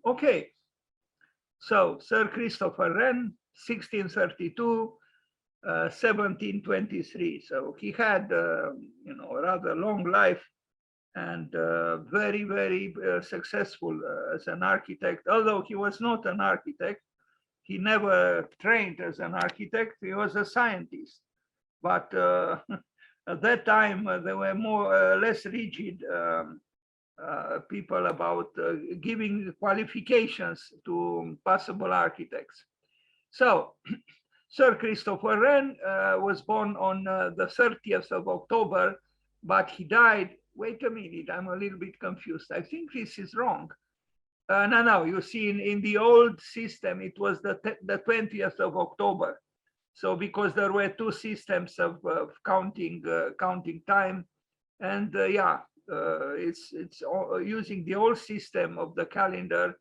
Okay, so Sir Christopher Wren, 1632, 1723. So he had, a rather long life and very, very successful as an architect. Although he was not an architect, he never trained as an architect. He was a scientist. But at that time, there were more less rigid people about giving qualifications to possible architects. So Sir Christopher Wren was born on the 30th of October, but he died. Wait a minute, I'm a little bit confused. I think this is wrong. No, you see, in the old system, it was the 20th of October. So because there were two systems of counting time, and it's using the old system of the calendar.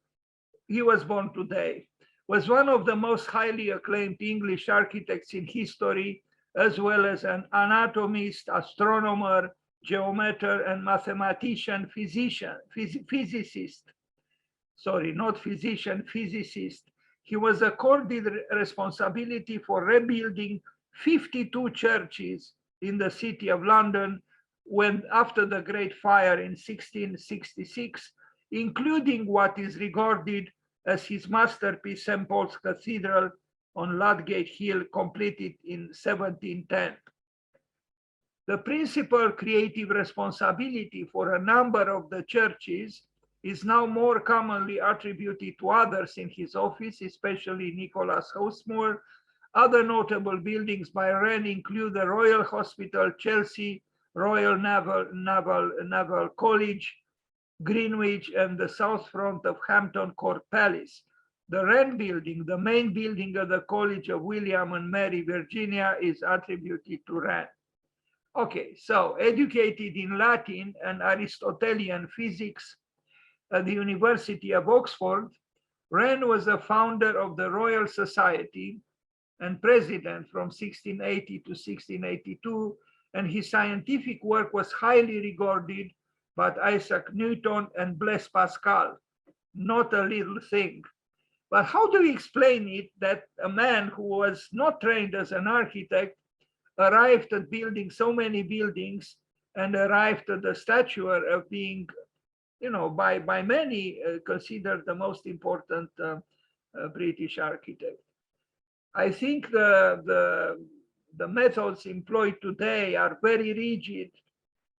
He was born today. Was one of the most highly acclaimed English architects in history, as well as an anatomist, astronomer, geometer, and mathematician, physicist. Sorry, not physician, physicist. He was accorded responsibility for rebuilding 52 churches in the city of London when after the Great Fire in 1666, including what is regarded as his masterpiece, St. Paul's Cathedral on Ludgate Hill, completed in 1710. The principal creative responsibility for a number of the churches is now more commonly attributed to others in his office, especially Nicholas Housemoor. Other notable buildings by Wren include the Royal Hospital, Chelsea, Royal Naval College, Greenwich, and the south front of Hampton Court Palace. The Wren building, the main building of the College of William and Mary, Virginia, is attributed to Wren. Okay, so educated in Latin and Aristotelian physics at the University of Oxford, Wren was a founder of the Royal Society and president from 1680 to 1682, and his scientific work was highly regarded by Isaac Newton and Blaise Pascal. Not a little thing. But how do we explain it that a man who was not trained as an architect arrived at building so many buildings and arrived at the stature of being, by many considered the most important British architect? I think the methods employed today are very rigid,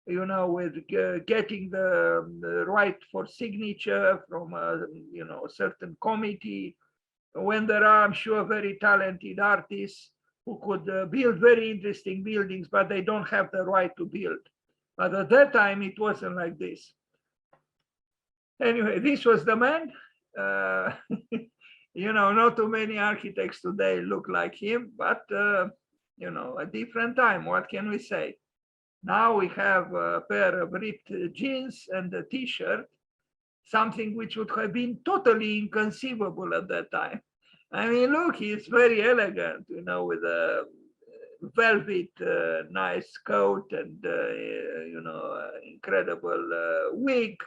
with getting the right for signature from a certain committee, when there are, I'm sure, very talented artists who could build very interesting buildings, but they don't have the right to build. But at that time, it wasn't like this. Anyway, this was the man. Not too many architects today look like him, but a different time. What can we say? Now we have a pair of ripped jeans and a t-shirt, something which would have been totally inconceivable at that time. I mean, look, he's very elegant, with a velvet, nice coat and, incredible wig.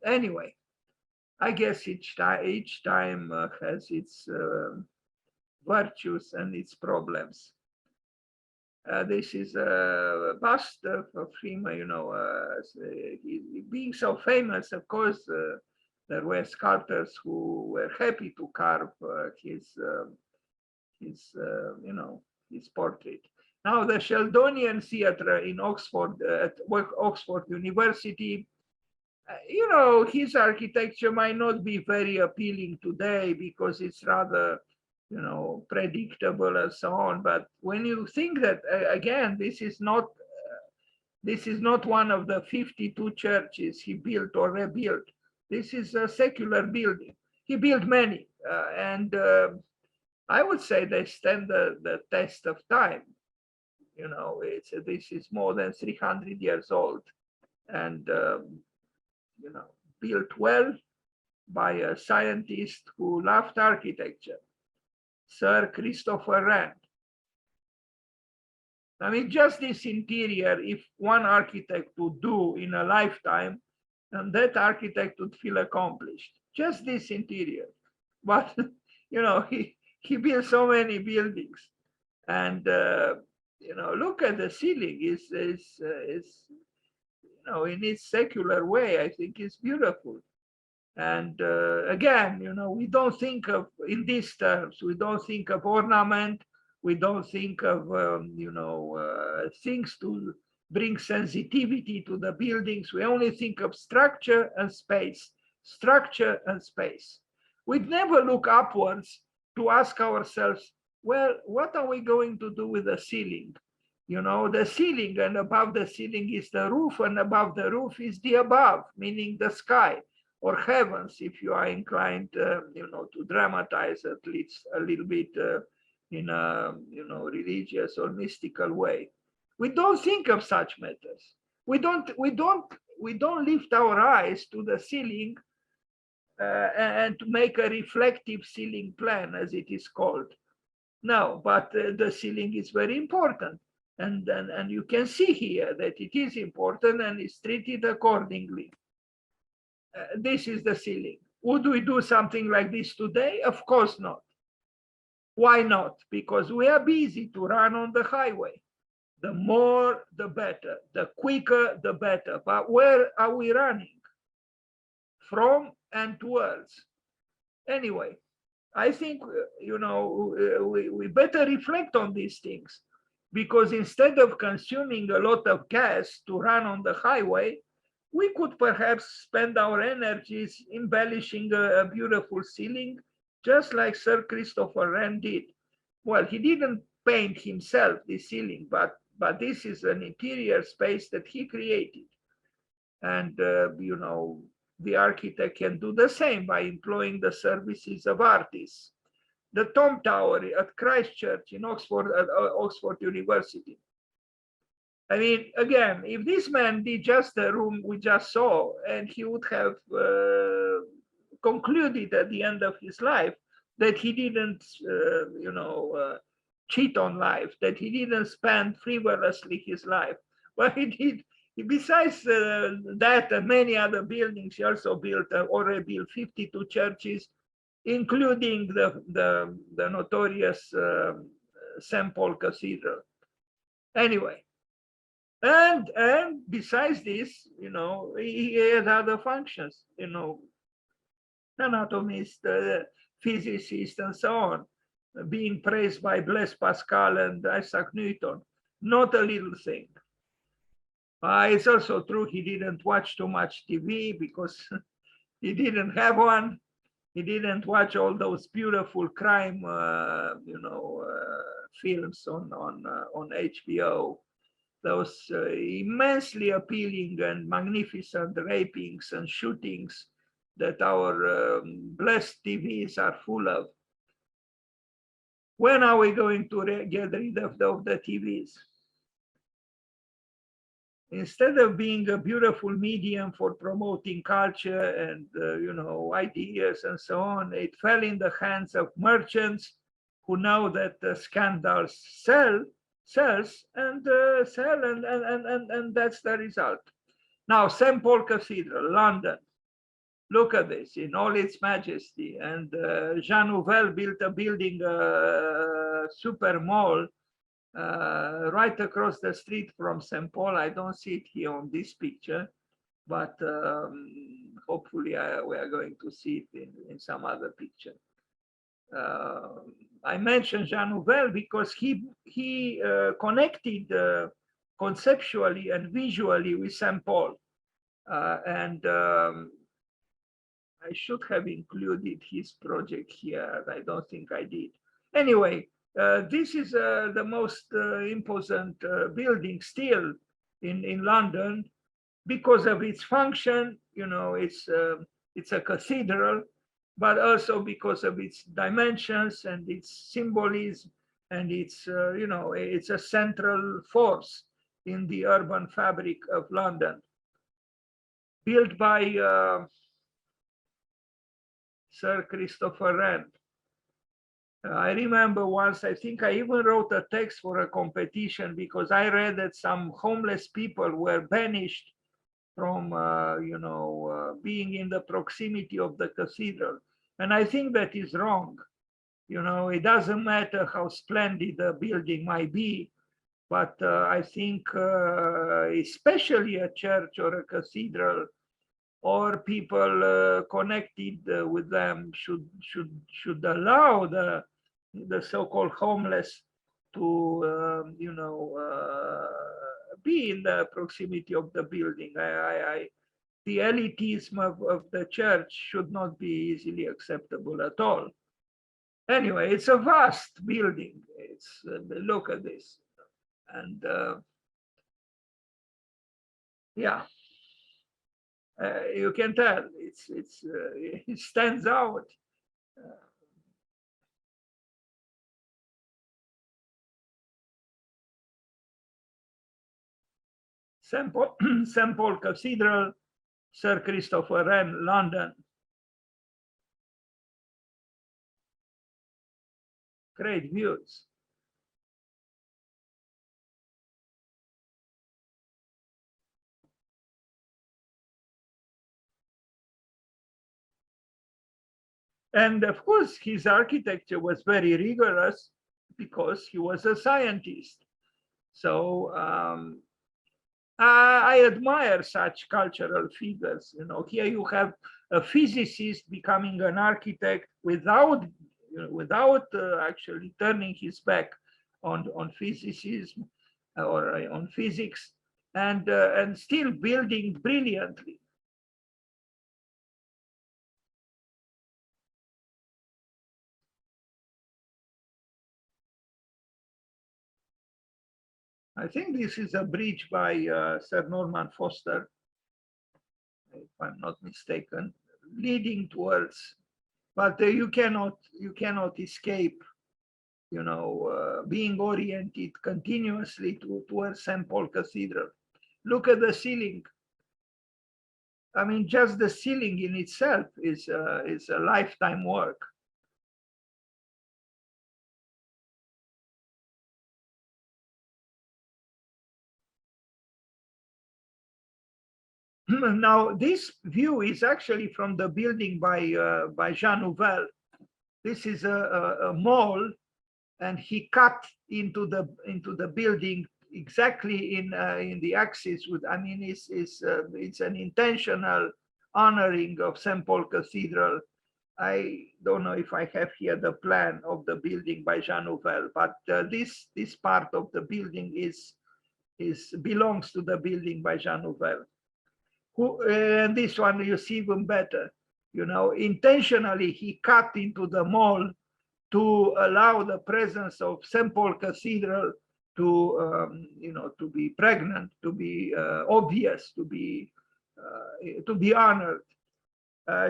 Anyway, I guess each time has its virtues and its problems. This is a bust of him, being so famous. Of course, there were sculptors who were happy to carve his portrait. Now, the Sheldonian Theatre in Oxford, at Oxford University, his architecture might not be very appealing today because it's rather, predictable and so on. But when you think that, again, this is not one of the 52 churches he built or rebuilt. This is a secular building. He built many, and I would say they stand the test of time. This is more than 300 years old, and built well by a scientist who loved architecture, Sir Christopher Wren. I mean, just this interior, if one architect would do in a lifetime, and that architect would feel accomplished. Just this interior. But, he built so many buildings. And, look at the ceiling. In its secular way, I think it's beautiful. And again, we don't think of in these terms. We don't think of ornament. We don't think of things to bring sensitivity to the buildings. We only think of structure and space. Structure and space. We'd never look upwards to ask ourselves, well, what are we going to do with the ceiling? The ceiling, and above the ceiling is the roof, and above the roof is the above, meaning the sky or heavens, if you are inclined, to dramatize at least a little bit in a, religious or mystical way. We don't think of such matters. We don't lift our eyes to the ceiling and to make a reflective ceiling plan, as it is called. No, but the ceiling is very important. And you can see here that it is important and is treated accordingly. This is the ceiling. Would we do something like this today? Of course not. Why not? Because we are busy to run on the highway. The more, the better. The quicker, the better. But where are we running? From and towards. Anyway, I think, we better reflect on these things, because instead of consuming a lot of gas to run on the highway, we could perhaps spend our energies embellishing a beautiful ceiling, just like Sir Christopher Wren did. Well, he didn't paint himself the ceiling, but this is an interior space that he created. And, the architect can do the same by employing the services of artists. The Tom Tower at Christ Church in Oxford, at Oxford University. I mean, again, if this man did just the room we just saw, and he would have concluded at the end of his life that he didn't, cheat on life, that he didn't spend frivolously his life. Well, he did. Besides that and many other buildings, he also already built 52 churches, including the notorious St. Paul Cathedral. Anyway, and besides this, he had other functions, anatomist, physicist, and so on, being praised by Blaise Pascal and Isaac Newton. Not a little thing. It's also true he didn't watch too much TV because he didn't have one. He didn't watch all those beautiful crime, films on HBO. Those immensely appealing and magnificent rapings and shootings that our blessed TVs are full of. When are we going to get rid of the TVs? Instead of being a beautiful medium for promoting culture and ideas and so on, it fell in the hands of merchants who know that the scandals sells and that's the result. Now, St. Paul Cathedral, London. Look at this in all its majesty. And Jean Nouvel built a building, super mall, right across the street from St. Paul. I don't see it here on this picture, but hopefully we are going to see it in some other picture. I mentioned Jean Nouvel because he connected conceptually and visually with St. Paul. And I should have included his project here. I don't think I did. Anyway, this is the most imposant building still in London because of its function. It's a cathedral, but also because of its dimensions and its symbolism, and it's it's a central force in the urban fabric of London. Built by Sir Christopher Wren. I remember once, I think I even wrote a text for a competition because I read that some homeless people were banished from being in the proximity of the cathedral. And I think that is wrong. It doesn't matter how splendid the building might be, but I think especially a church or a cathedral or people connected with them should allow the so-called homeless to be in the proximity of the building. The elitism of the church should not be easily acceptable at all. Anyway, it's a vast building. It's look at this, and yeah, you can tell it stands out. St. Paul Cathedral, Sir Christopher Wren, London. Great views. And of course, his architecture was very rigorous because he was a scientist. So I admire such cultural figures. Here you have a physicist becoming an architect without actually turning his back on physicism or on physics, and still building brilliantly. I think this is a bridge by Sir Norman Foster, if I'm not mistaken, leading towards, but you cannot escape, being oriented continuously towards St. Paul Cathedral. Look at the ceiling. I mean, just the ceiling in itself is a lifetime work. Now, this view is actually from the building by Jean Nouvel. This is a mall, and he cut into the building exactly in the axis. It's an intentional honoring of St. Paul Cathedral. I don't know if I have here the plan of the building by Jean Nouvel, but this part of the building belongs to the building by Jean Nouvel. And this one you see even better. Intentionally he cut into the mall to allow the presence of St. Paul Cathedral to be pregnant, to be obvious, to be honored.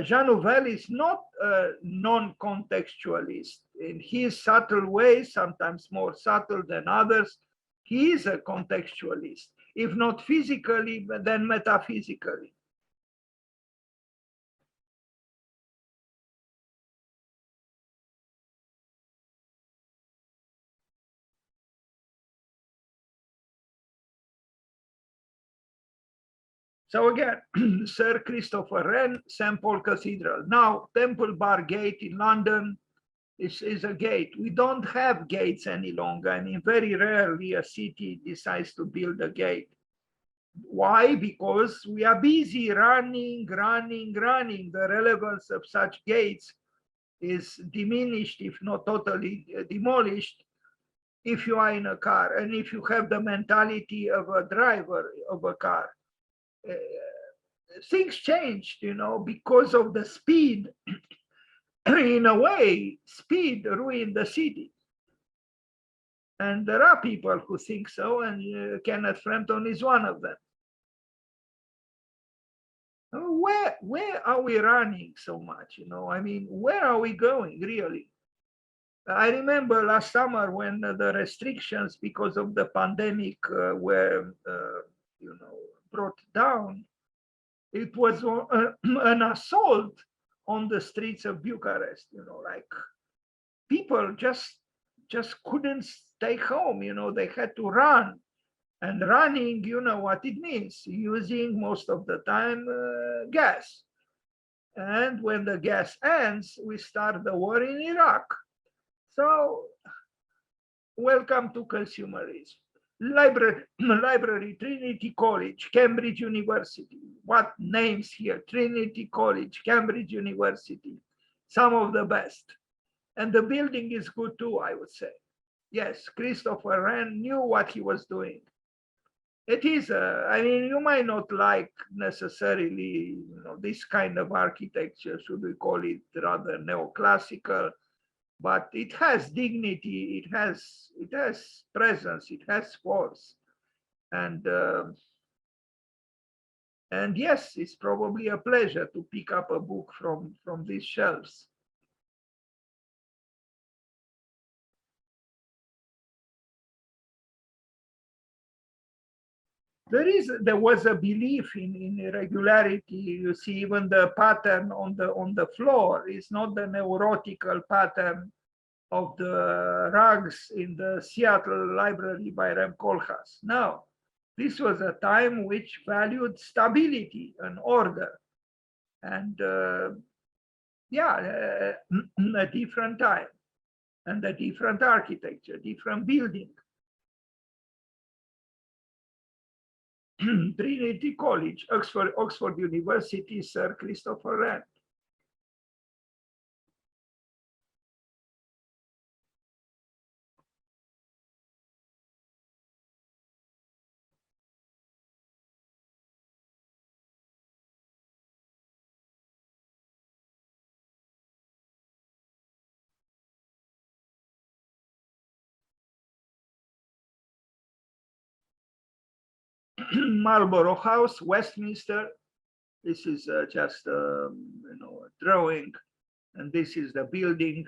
Jean Nouvel is not a non-contextualist. In his subtle ways, sometimes more subtle than others, he is a contextualist, if not physically, but then metaphysically. So again, Sir Christopher Wren, St. Paul Cathedral. Now, Temple Bar Gate in London is a gate. We don't have gates any longer. I mean, very rarely a city decides to build a gate. Why? Because we are busy running. The relevance of such gates is diminished, if not totally demolished, if you are in a car and if you have the mentality of a driver of a car. Things changed, because of the speed. In a way, speed ruined the city. And there are people who think so, and Kenneth Frampton is one of them. Where are we running so much? I mean, where are we going, really? I remember last summer when the restrictions because of the pandemic were, brought down. It was an assault on the streets of Bucharest. Like people just couldn't stay home. They had to run, And running, you know what it means, using most of the time gas. And when the gas ends, we start the war in Iraq. So welcome to consumerism. Library, Trinity College, Cambridge University. What names here? Trinity College, Cambridge University. Some of the best. And the building is good too, I would say. Yes, Christopher Wren knew what he was doing. It is, I mean, you might not like necessarily, you know, this kind of architecture, should we call it rather neoclassical, but it has dignity, it has presence, it has force. And yes, it's probably a pleasure to pick up a book from these shelves. There was a belief in irregularity. You see, even the pattern on the floor is not the neurotical pattern of the rugs in the Seattle library by Rem Koolhaas. No, this was a time which valued stability and order, and yeah, a different time and a different architecture, different building. Trinity College, Oxford University, Sir Christopher Wren. Marlborough House, Westminster. This is just you know, a drawing, and this is the building.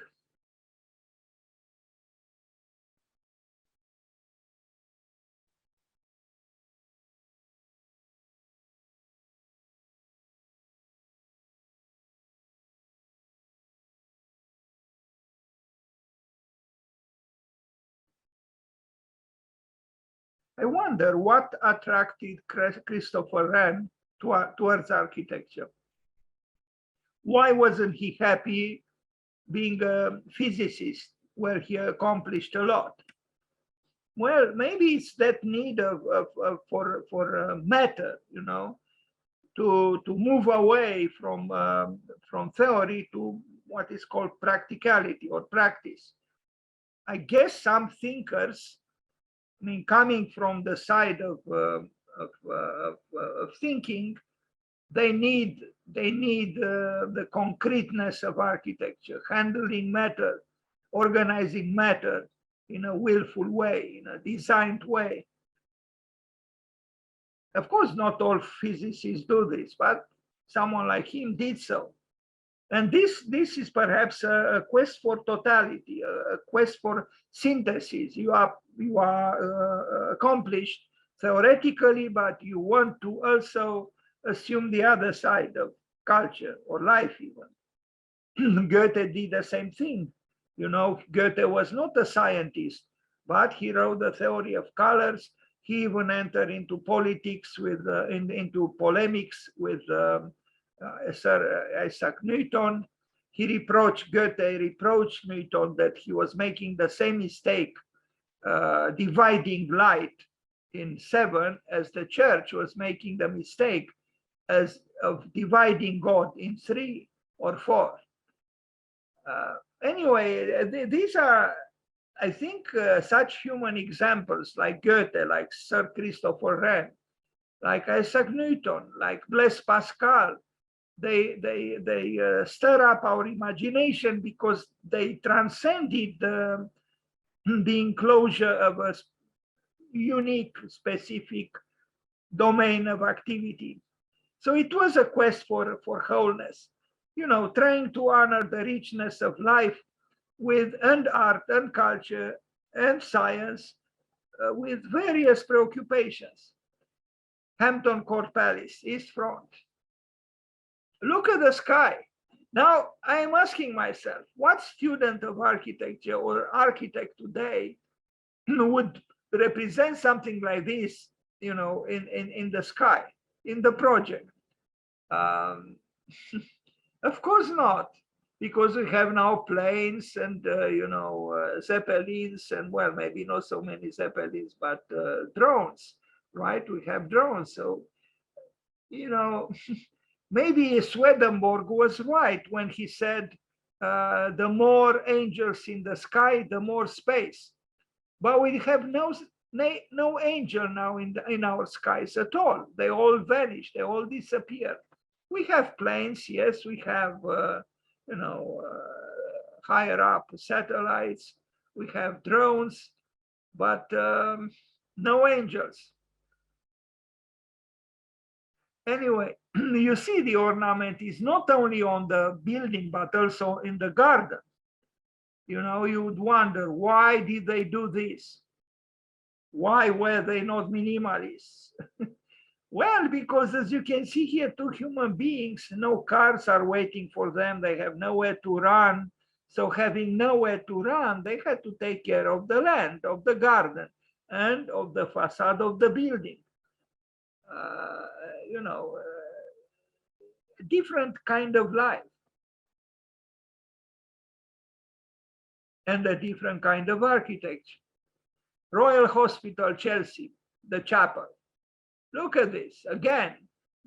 I wonder what attracted Christopher Wren towards architecture. Why wasn't he happy being a physicist where he accomplished a lot? Well, maybe it's that need for matter, you know, to move away from theory to what is called practicality or practice. I guess some thinkers, I mean, coming from the side of thinking, they need the concreteness of architecture, handling matter, organizing matter in a willful way, in a designed way. Of course, not all physicists do this, but someone like him did so. And this is perhaps a quest for totality, a quest for synthesis. You are accomplished theoretically, but you want to also assume the other side of culture or life even. Goethe did the same thing. You know, Goethe was not a scientist, but he wrote the theory of colors. He even entered into politics with, into polemics with Sir Isaac Newton. Goethe reproached Newton that he was making the same mistake, dividing light in 7 as the church was making the mistake of dividing God in 3 or 4. Anyway, these are, I think, such human examples like Goethe, like Sir Christopher Wren, like Isaac Newton, like Blaise Pascal. They stir up our imagination because they transcended the enclosure of a unique, specific domain of activity. So it was a quest for wholeness, you know, trying to honor the richness of life with and art and culture and science with various preoccupations. Hampton Court Palace, East Front. Look at the sky. Now, I am asking myself, what student of architecture or architect today would represent something like this in the sky, in the project. Um, of course not, because we have now planes and zeppelins, and well, maybe not so many zeppelins, but drones, right? We have drones, so you know maybe Swedenborg was right when he said the more angels in the sky, the more space. But we have no angel now in our skies at all. They all vanish. They all disappear. We have planes, yes. We have higher up satellites. We have drones, but no angels. Anyway, you see the ornament is not only on the building, but also in the garden. You would wonder, why did they do this? Why were they not minimalists? Well, because as you can see here, two human beings, no cars are waiting for them. They have nowhere to run. So having nowhere to run, they had to take care of the land, of the garden, and of the facade of the building. Uh, you know, different kind of life and a different kind of architecture. Royal Hospital, Chelsea, the chapel. Look at this, again,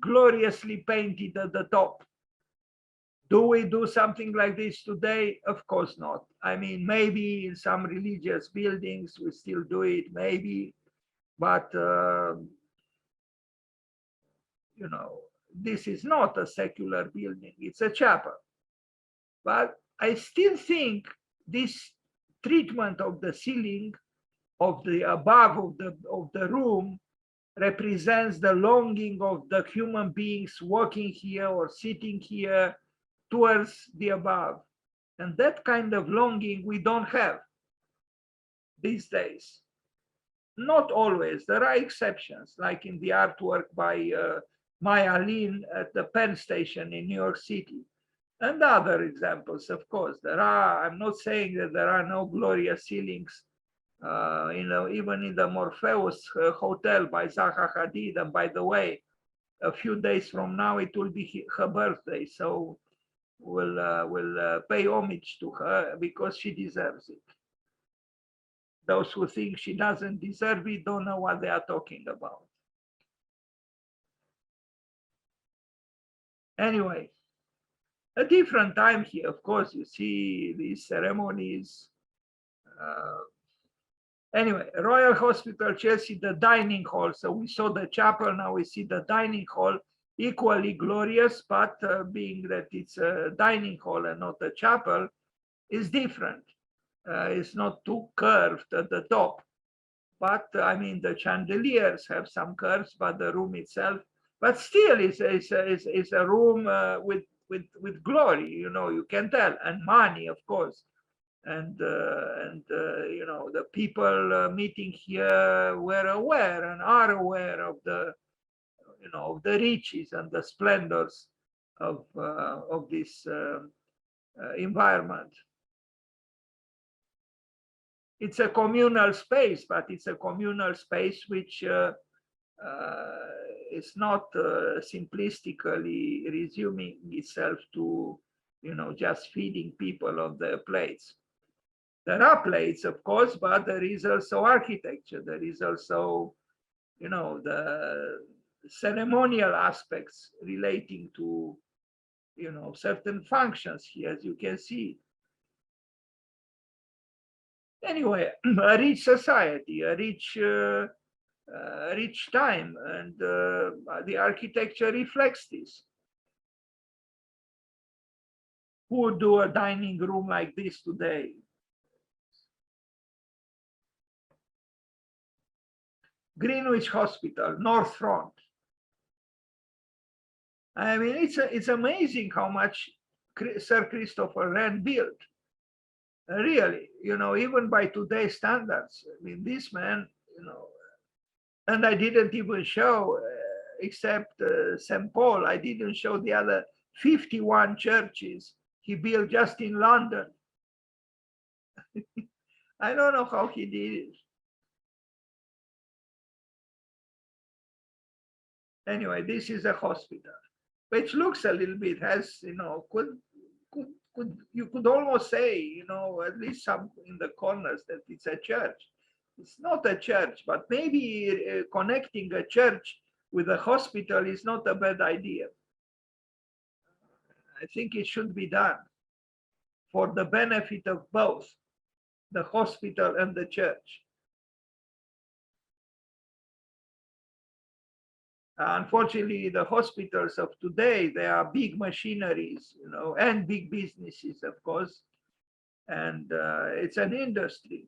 gloriously painted at the top. Do we do something like this today? Of course not. I mean, maybe in some religious buildings we still do it, maybe, but this is not a secular building, it's a chapel. But I still think this treatment of the ceiling, of the above of the room, represents the longing of the human beings walking here or sitting here towards the above. And that kind of longing we don't have these days. Not always. There are exceptions, like in the artwork by Maya Lin at the Penn Station in New York City. And other examples, of course. There are, I'm not saying that there are no glorious ceilings, even in the Morpheus Hotel by Zaha Hadid. And by the way, a few days from now, it will be her birthday. So we'll pay homage to her because she deserves it. Those who think she doesn't deserve it don't know what they are talking about. Anyway, a different time here. Of course, you see these ceremonies. Anyway, Royal Hospital, Chelsea, the dining hall. So we saw the chapel, now we see the dining hall, equally glorious, but being that it's a dining hall and not a chapel, is different. It's not too curved at the top. But I mean, the chandeliers have some curves, but the room itself, but still is a room with glory, you can tell, and money, of course. And the people meeting here were aware and are aware of the of the riches and the splendors of this environment. It's a communal space, but it's a communal space which is not simplistically resuming itself to just feeding people on their plates. There are plates, of course, but there is also architecture. There is also, the ceremonial aspects relating to, certain functions here, as you can see. Anyway, a rich society, a rich time, and the architecture reflects this. Who would do a dining room like this today? Greenwich Hospital, North Front. I mean, it's amazing how much Sir Christopher Wren built. Really, even by today's standards. I mean, this man, and I didn't even show, except St. Paul, I didn't show the other 51 churches he built just in London. I don't know how he did it. Anyway, this is a hospital, which looks a little bit, has, you could almost say, at least some in the corners, that it's a church. It's not a church, but maybe connecting a church with a hospital is not a bad idea. I think it should be done for the benefit of both the hospital and the church. Unfortunately, the hospitals of today, they are big machineries, and big businesses, of course, and it's an industry.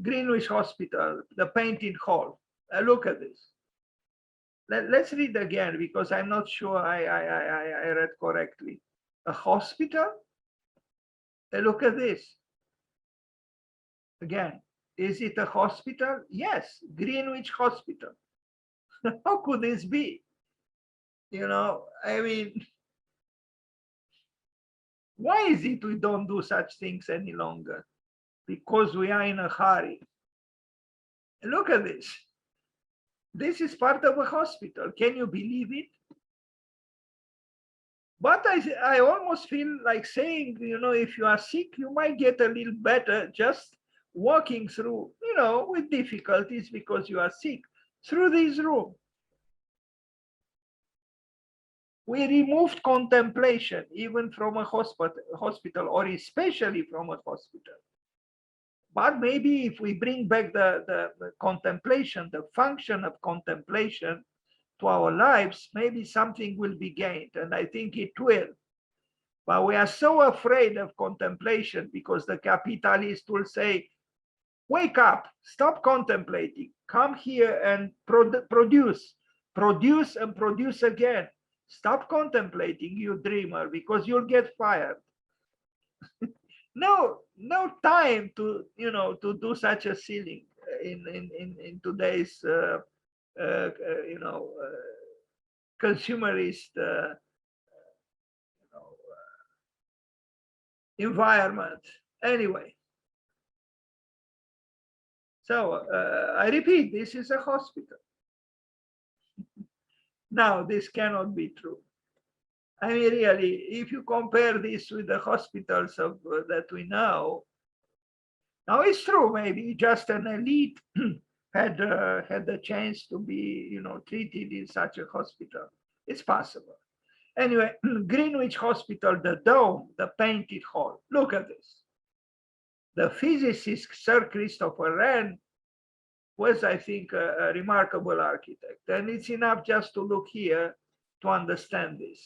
Greenwich Hospital, the painted hall. Look at this. Let's read again, because I'm not sure I read correctly. A hospital? Look at this. Again, is it a hospital? Yes, Greenwich Hospital. How could this be? I mean, why is it we don't do such things any longer? Because we are in a hurry. Look at this. This is part of a hospital. Can you believe it? But I almost feel like saying, if you are sick, you might get a little better just walking through, with difficulties because you are sick, through this room. We removed contemplation even from a hospital, or especially from a hospital. But maybe if we bring back the contemplation, the function of contemplation to our lives, maybe something will be gained, and I think it will. But we are so afraid of contemplation because the capitalist will say, wake up, stop contemplating, come here and produce and produce again. Stop contemplating, you dreamer, because you'll get fired. No time to to do such a silly in today's consumerist environment. Anyway, so I repeat, this is a hospital. Now, this cannot be true. I mean, really, if you compare this with the hospitals that we know, now it's true, maybe just an elite had the chance to be, treated in such a hospital. It's possible. Anyway, Greenwich Hospital, the dome, the painted hall. Look at this. The physicist Sir Christopher Wren was, I think, a remarkable architect. And it's enough just to look here to understand this.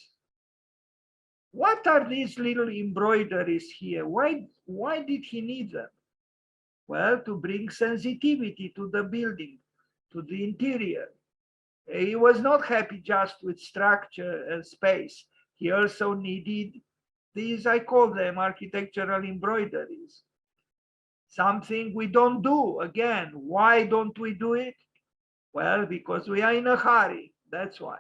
What are these little embroideries here? Why did he need them? Well, to bring sensitivity to the building, to the interior. He was not happy just with structure and space. He also needed these, I call them architectural embroideries. Something we don't do. Again, why don't we do it? Well, because we are in a hurry. That's why.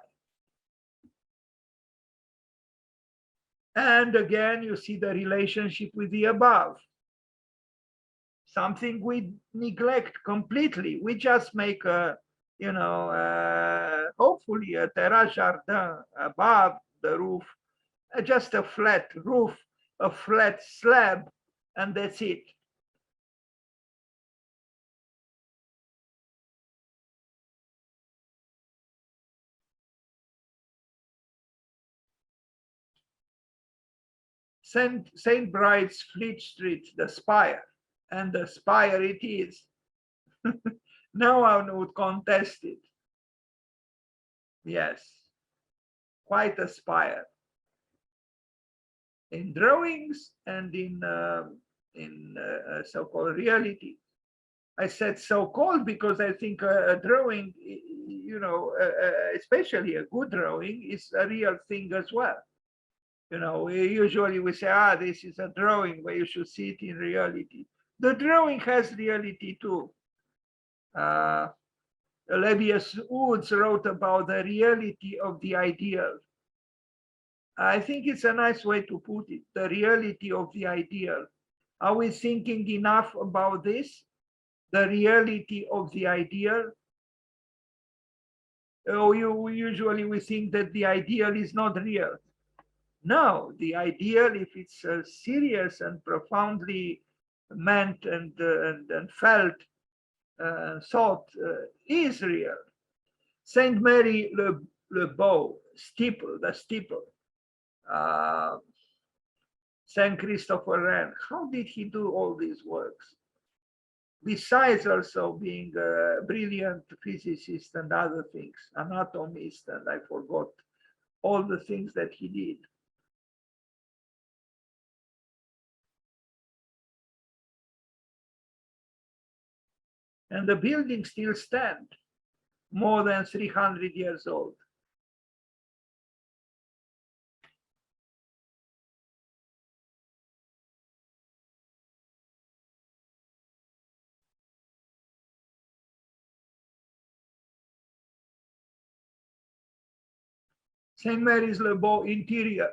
And again, you see the relationship with the above. Something we neglect completely. We just make a, hopefully a terrace jardin above the roof, just a flat roof, a flat slab, and that's it. St. Bride's Fleet Street, the spire, and the spire it is. No one would contest it. Yes, quite a spire. In drawings and in so-called reality. I said so-called because I think a drawing, especially a good drawing, is a real thing as well. Usually we say, this is a drawing, but you should see it in reality. The drawing has reality too. Levius Woods wrote about the reality of the ideal. I think it's a nice way to put it, the reality of the ideal. Are we thinking enough about this? The reality of the ideal? usually we think that the ideal is not real. No, the ideal, if it's serious and profoundly meant and felt, thought, is real. Saint Mary le Beau, steeple, the steeple. Saint Christopher Wren, how did he do all these works? Besides also being a brilliant physicist and other things, anatomist, and I forgot all the things that he did. And the buildings still stand, more than 300 years old. St. Mary's Le Beau interior.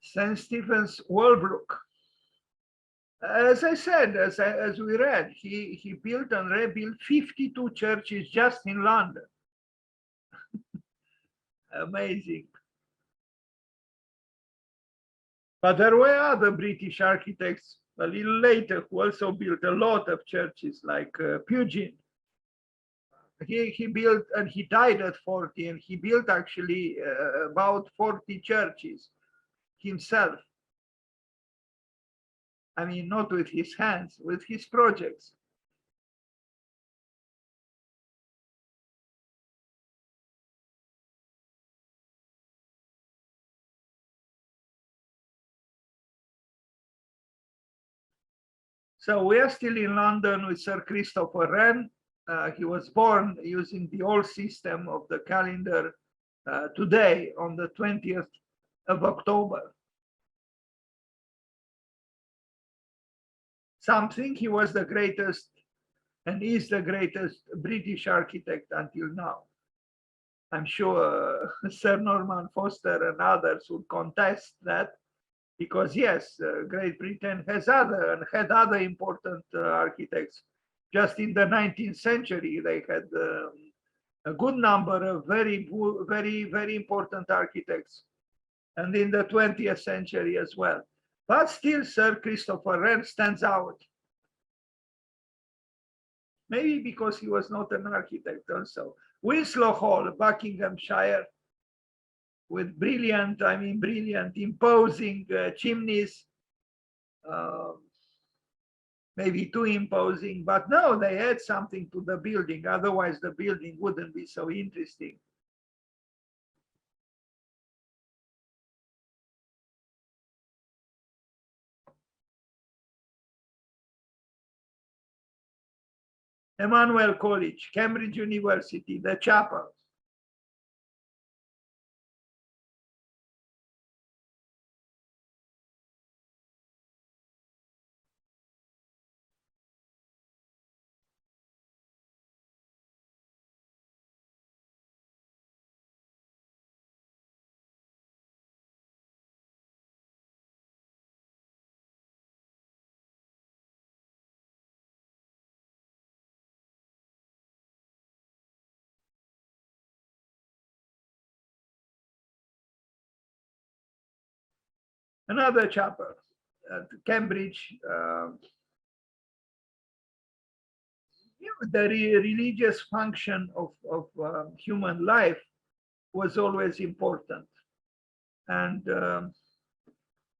St. Stephen's Walbrook. As I said, as we read, he built and rebuilt 52 churches just in London. Amazing. But there were other British architects a little later who also built a lot of churches, like Pugin. He built, and he died at 40, and he built actually about 40 churches himself. I mean, not with his hands, with his projects. So we are still in London with Sir Christopher Wren. He was born using the old system of the calendar today on the 20th of October. Some think he was the greatest and is the greatest British architect until now. I'm sure Sir Norman Foster and others would contest that, because yes, Great Britain has had other important architects. Just in the 19th century, they had a good number of very important architects, and in the 20th century as well. But still, Sir Christopher Wren stands out. Maybe because he was not an architect also. Winslow Hall, Buckinghamshire, with brilliant, imposing chimneys, maybe too imposing, but no, they add something to the building. Otherwise, the building wouldn't be so interesting. Emmanuel College, Cambridge University, the chapels. Another chapel at Cambridge. The religious function of human life was always important, and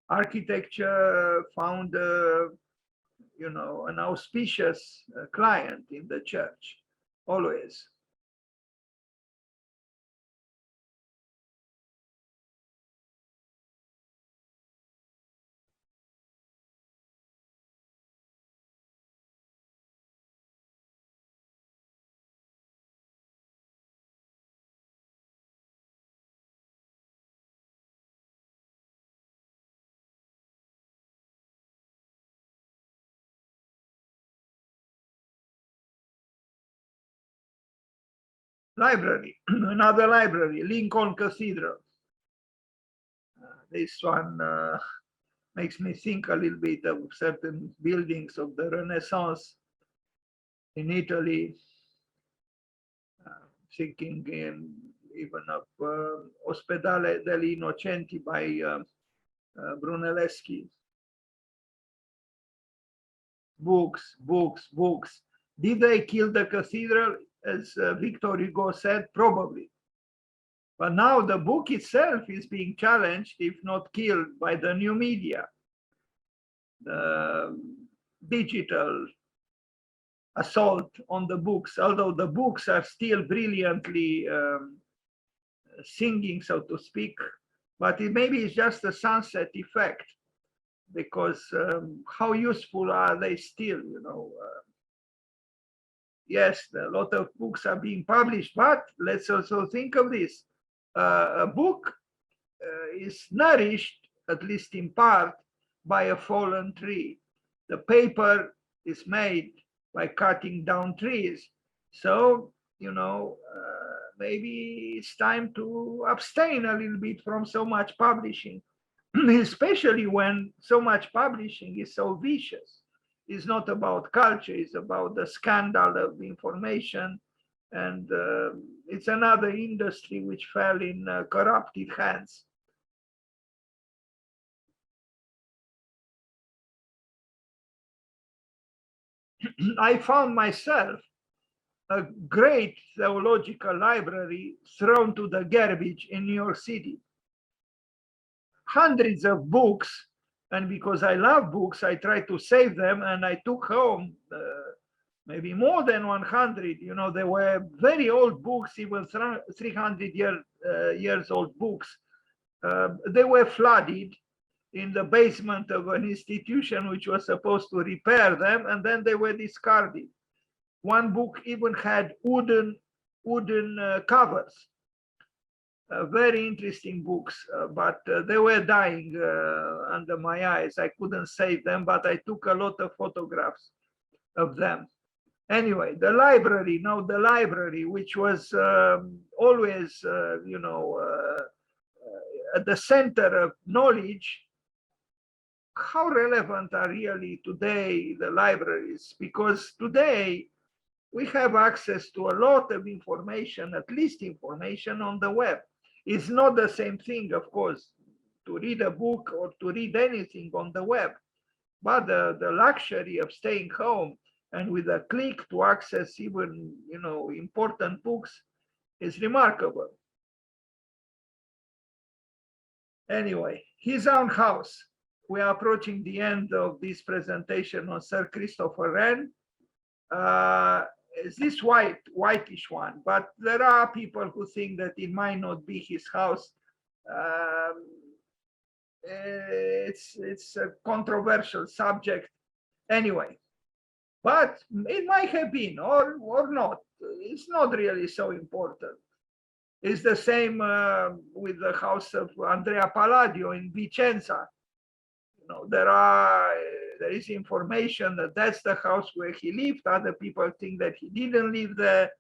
architecture found an auspicious client in the church, always. library, another library, Lincoln Cathedral. This one makes me think a little bit of certain buildings of the Renaissance in Italy, thinking even of Ospedale degli Innocenti by Brunelleschi. Books, books, books. Did they kill the cathedral? As Victor Hugo said, probably. But now the book itself is being challenged, if not killed, by the new media, the digital assault on the books, although the books are still brilliantly singing, so to speak, but maybe it's just a sunset effect, because how useful are they still, you know? Yes, a lot of books are being published, but let's also think of this. A book is nourished, at least in part, by a fallen tree. The paper is made by cutting down trees. So, you know, maybe it's time to abstain a little bit from so much publishing, especially when so much publishing is so vicious. It's not about culture, it's about the scandal of information. And it's another industry which fell in corrupted hands. I found myself a great theological library thrown to the garbage in New York City. Hundreds of books, and because I love books, I tried to save them, and I took home maybe more than 100. You know, they were very old books, even 300 years old books. They were flooded in the basement of an institution which was supposed to repair them, and then they were discarded. One book even had wooden covers. Very interesting books, but they were dying under my eyes. I couldn't save them, but I took a lot of photographs of them. Anyway, the library, now the library, which was always, you know, at the center of knowledge, how relevant are really today the libraries? Because today we have access to a lot of information, at least information on the web. It's not the same thing, of course, to read a book or to read anything on the web, but the luxury of staying home and with a click to access even, you know, important books is remarkable. Anyway, his own house. We are approaching the end of this presentation on Sir Christopher Wren. Is this whitish one, but there are people who think that it might not be his house. It's a controversial subject anyway, but it might have been or not. It's not really so important. It's the same with the house of Andrea Palladio in Vicenza. You know, there is information that that's the house where he lived. Other people think that he didn't live there.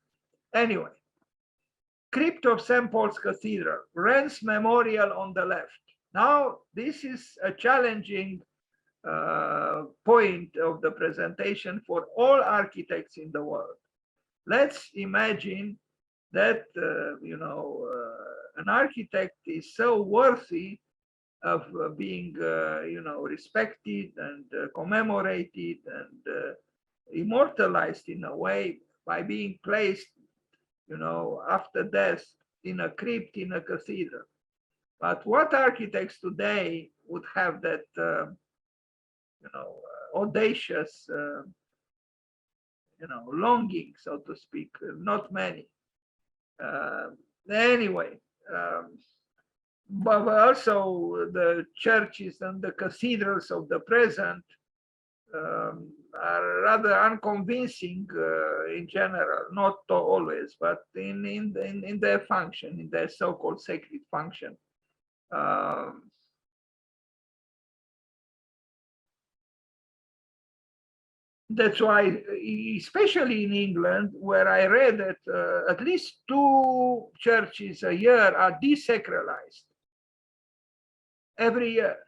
Anyway, crypt of St. Paul's Cathedral, Wren's memorial on the left. Now, this is a challenging point of the presentation for all architects in the world. Let's imagine that, you know, an architect is so worthy of being, you know, respected and commemorated and immortalized in a way by being placed, you know, after death in a crypt in a cathedral. But what architects today would have that, you know, audacious, you know, longing, so to speak? Not many. Anyway, but also the churches and the cathedrals of the present are rather unconvincing in general, not always, but in their function, in their so-called sacred function. That's why, especially in England, where I read that at least 2 churches a year are desacralized every year.